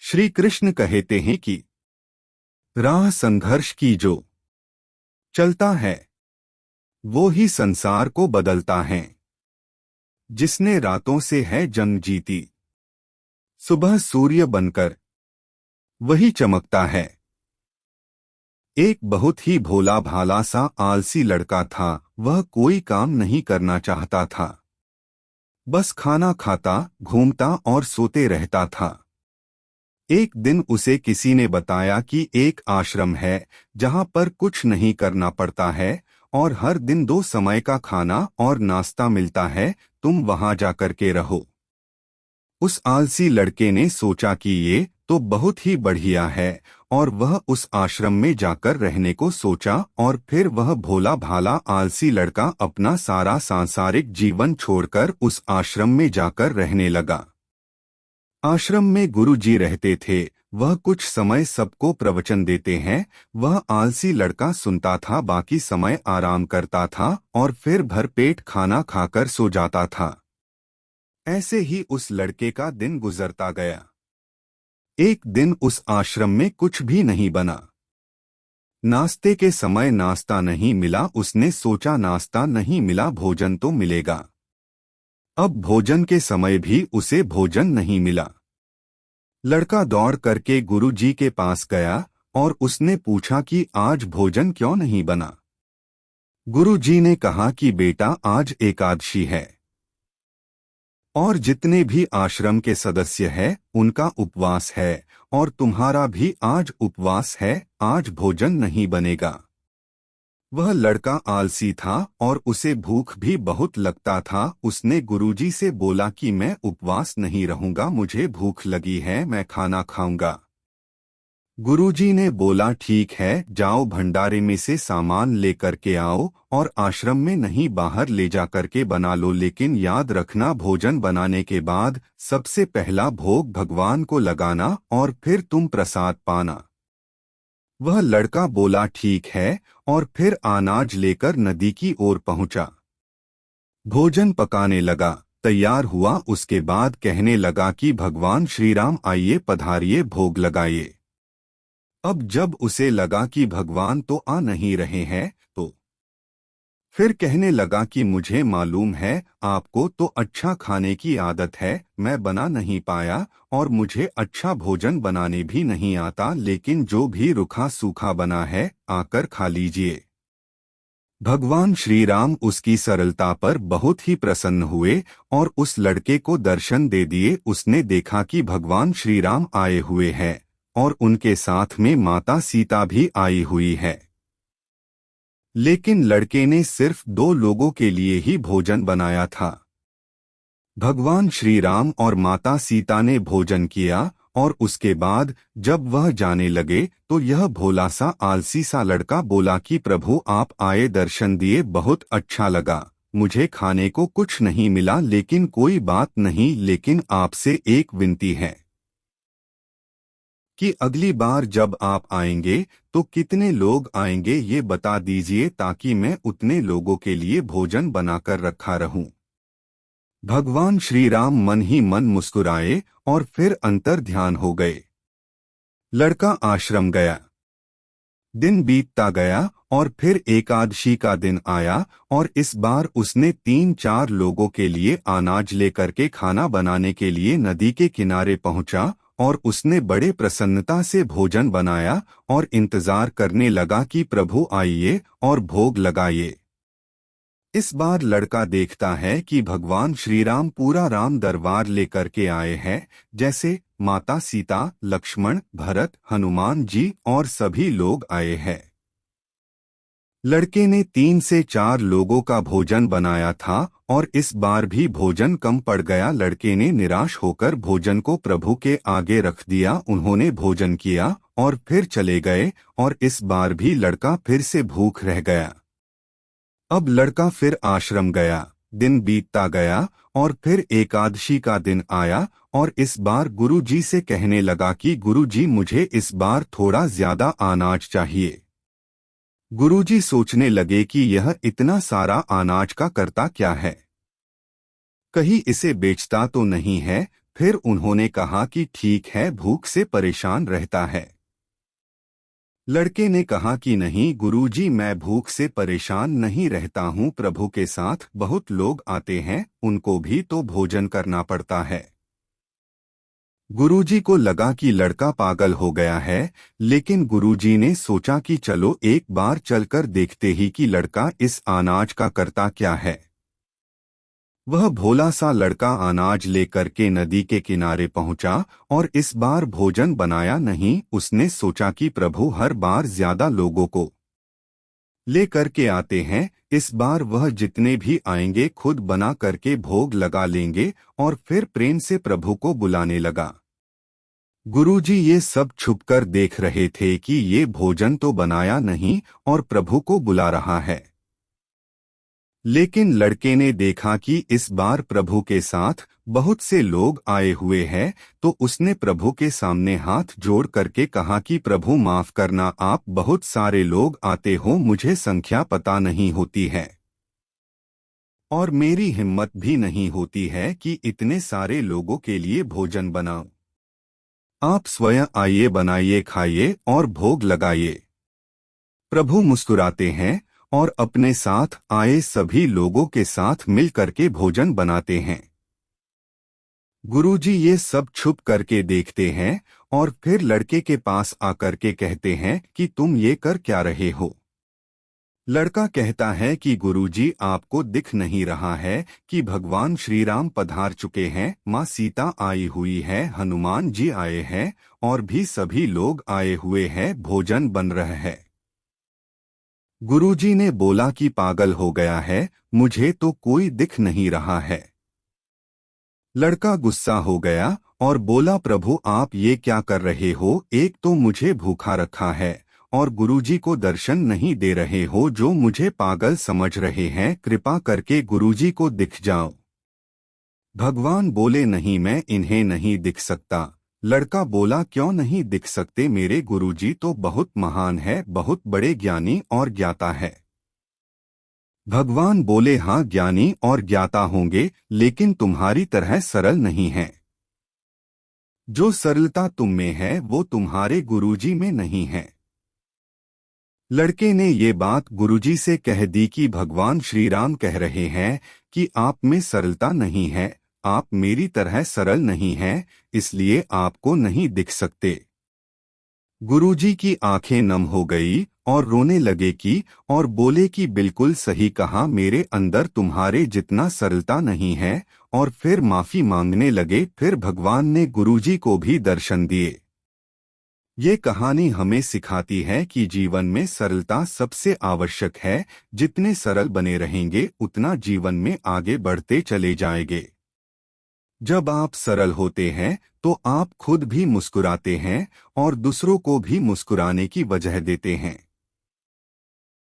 श्री कृष्ण कहते हैं कि राह संघर्ष की जो चलता है वो ही संसार को बदलता है। जिसने रातों से है जंग जीती, सुबह सूर्य बनकर वही चमकता है। एक बहुत ही भोला भाला सा आलसी लड़का था। वह कोई काम नहीं करना चाहता था, बस खाना खाता, घूमता और सोते रहता था। एक दिन उसे किसी ने बताया कि एक आश्रम है जहां पर कुछ नहीं करना पड़ता है और हर दिन 2 समय का खाना और नाश्ता मिलता है। तुम वहां जाकर के रहो। उस आलसी लड़के ने सोचा कि ये तो बहुत ही बढ़िया है और वह उस आश्रम में जाकर रहने को सोचा। और फिर वह भोला भाला आलसी लड़का अपना सारा सांसारिक जीवन छोड़कर उस आश्रम में जाकर रहने लगा। आश्रम में गुरुजी रहते थे। वह कुछ समय सबको प्रवचन देते हैं। वह आलसी लड़का सुनता था, बाकी समय आराम करता था और फिर भरपेट खाना खाकर सो जाता था। ऐसे ही उस लड़के का दिन गुजरता गया। एक दिन उस आश्रम में कुछ भी नहीं बना। नाश्ते के समय नाश्ता नहीं मिला। उसने सोचा नाश्ता नहीं मिला, भोजन तो मिलेगा। अब भोजन के समय भी उसे भोजन नहीं मिला। लड़का दौड़ करके गुरुजी के पास गया और उसने पूछा कि आज भोजन क्यों नहीं बना। गुरुजी ने कहा कि बेटा, आज एकादशी है और जितने भी आश्रम के सदस्य हैं उनका उपवास है और तुम्हारा भी आज उपवास है। आज भोजन नहीं बनेगा। वह लड़का आलसी था और उसे भूख भी बहुत लगता था। उसने गुरुजी से बोला कि मैं उपवास नहीं रहूंगा, मुझे भूख लगी है, मैं खाना खाऊंगा। गुरुजी ने बोला ठीक है, जाओ भंडारे में से सामान लेकर के आओ और आश्रम में नहीं बाहर ले जाकर के बना लो, लेकिन याद रखना भोजन बनाने के बाद सबसे पहला भोग भगवान को लगाना और फिर तुम प्रसाद पाना। वह लड़का बोला ठीक है और फिर अनाज लेकर नदी की ओर पहुंचा। भोजन पकाने लगा, तैयार हुआ। उसके बाद कहने लगा कि भगवान श्री राम आइए, पधारिए, भोग लगाइए। अब जब उसे लगा कि भगवान तो आ नहीं रहे हैं तो फिर कहने लगा कि मुझे मालूम है आपको तो अच्छा खाने की आदत है, मैं बना नहीं पाया और मुझे अच्छा भोजन बनाने भी नहीं आता, लेकिन जो भी रूखा सूखा बना है आकर खा लीजिए। भगवान श्री राम उसकी सरलता पर बहुत ही प्रसन्न हुए और उस लड़के को दर्शन दे दिए। उसने देखा कि भगवान श्री राम आए हुए हैं और उनके साथ में माता सीता भी आई हुई है। लेकिन लड़के ने सिर्फ 2 लोगों के लिए ही भोजन बनाया था। भगवान श्री राम और माता सीता ने भोजन किया और उसके बाद जब वह जाने लगे तो यह भोला सा आलसी सा लड़का बोला कि प्रभु आप आए, दर्शन दिए, बहुत अच्छा लगा। मुझे खाने को कुछ नहीं मिला, लेकिन कोई बात नहीं, लेकिन आपसे एक विनती है कि अगली बार जब आप आएंगे तो कितने लोग आएंगे ये बता दीजिए, ताकि मैं उतने लोगों के लिए भोजन बनाकर रखा रहूं। भगवान श्री राम मन ही मन मुस्कुराए और फिर अंतर ध्यान हो गए। लड़का आश्रम गया। दिन बीतता गया और फिर एकादशी का दिन आया और इस बार उसने 3-4 लोगों के लिए अनाज लेकर के खाना बनाने के लिए नदी के किनारे पहुंचा और उसने बड़े प्रसन्नता से भोजन बनाया और इंतजार करने लगा कि प्रभु आइए और भोग लगाइए। इस बार लड़का देखता है कि भगवान श्री राम पूरा राम दरबार लेकर के आए हैं, जैसे माता सीता, लक्ष्मण, भरत, हनुमान जी और सभी लोग आए हैं। लड़के ने 3 से 4 लोगों का भोजन बनाया था और इस बार भी भोजन कम पड़ गया। लड़के ने निराश होकर भोजन को प्रभु के आगे रख दिया। उन्होंने भोजन किया और फिर चले गए और इस बार भी लड़का फिर से भूख रह गया। अब लड़का फिर आश्रम गया। दिन बीतता गया और फिर एकादशी का दिन आया और इस बार गुरुजी से कहने लगा कि गुरुजी मुझे इस बार थोड़ा ज्यादा अनाज चाहिए। गुरुजी सोचने लगे कि यह इतना सारा अनाज का करता क्या है, कहीं इसे बेचता तो नहीं है। फिर उन्होंने कहा कि ठीक है, भूख से परेशान रहता है। लड़के ने कहा कि नहीं गुरुजी, मैं भूख से परेशान नहीं रहता हूँ, प्रभु के साथ बहुत लोग आते हैं, उनको भी तो भोजन करना पड़ता है। गुरुजी को लगा कि लड़का पागल हो गया है, लेकिन गुरुजी ने सोचा कि चलो एक बार चलकर देखते ही कि लड़का इस अनाज का करता क्या है। वह भोला सा लड़का अनाज लेकर के नदी के किनारे पहुंचा और इस बार भोजन बनाया नहीं। उसने सोचा कि प्रभु हर बार ज्यादा लोगों को लेकर के आते हैं, इस बार वह जितने भी आएंगे खुद बना करके भोग लगा लेंगे, और फिर प्रेम से प्रभु को बुलाने लगा। गुरुजी ये सब छुपकर देख रहे थे कि ये भोजन तो बनाया नहीं और प्रभु को बुला रहा है। लेकिन लड़के ने देखा कि इस बार प्रभु के साथ बहुत से लोग आए हुए हैं, तो उसने प्रभु के सामने हाथ जोड़ करके कहा कि प्रभु माफ करना, आप बहुत सारे लोग आते हो, मुझे संख्या पता नहीं होती है और मेरी हिम्मत भी नहीं होती है कि इतने सारे लोगों के लिए भोजन बनाऊं। आप स्वयं आइए, बनाइए, खाइए और भोग लगाइए। प्रभु मुस्कुराते हैं और अपने साथ आए सभी लोगों के साथ मिल करके भोजन बनाते हैं। गुरुजी ये सब छुप करके देखते हैं और फिर लड़के के पास आकर के कहते हैं कि तुम ये कर क्या रहे हो। लड़का कहता है कि गुरुजी, आपको दिख नहीं रहा है कि भगवान श्री राम पधार चुके हैं, माँ सीता आई हुई है, हनुमान जी आए हैं और भी सभी लोग आए हुए हैं, भोजन बन रहा है। गुरुजी ने बोला कि पागल हो गया है, मुझे तो कोई दिख नहीं रहा है। लड़का गुस्सा हो गया और बोला, प्रभु आप ये क्या कर रहे हो, एक तो मुझे भूखा रखा है और गुरुजी को दर्शन नहीं दे रहे हो, जो मुझे पागल समझ रहे हैं, कृपा करके गुरुजी को दिख जाओ। भगवान बोले, नहीं, मैं इन्हें नहीं दिख सकता। लड़का बोला, क्यों नहीं दिख सकते, मेरे गुरुजी तो बहुत महान है, बहुत बड़े ज्ञानी और ज्ञाता है। भगवान बोले, हाँ ज्ञानी और ज्ञाता होंगे, लेकिन तुम्हारी तरह सरल नहीं है। जो सरलता तुम में है वो तुम्हारे गुरुजी में नहीं है। लड़के ने ये बात गुरुजी से कह दी कि भगवान श्री राम कह रहे हैं कि आप में सरलता नहीं है, आप मेरी तरह सरल नहीं हैं, इसलिए आपको नहीं दिख सकते। गुरुजी की आंखें नम हो गई और रोने लगे कि और बोले कि बिल्कुल सही कहा, मेरे अंदर तुम्हारे जितना सरलता नहीं है, और फिर माफी मांगने लगे। फिर भगवान ने गुरुजी को भी दर्शन दिए। ये कहानी हमें सिखाती है कि जीवन में सरलता सबसे आवश्यक है। जितने सरल बने रहेंगे उतना जीवन में आगे बढ़ते चले जाएंगे। जब आप सरल होते हैं तो आप खुद भी मुस्कुराते हैं और दूसरों को भी मुस्कुराने की वजह देते हैं।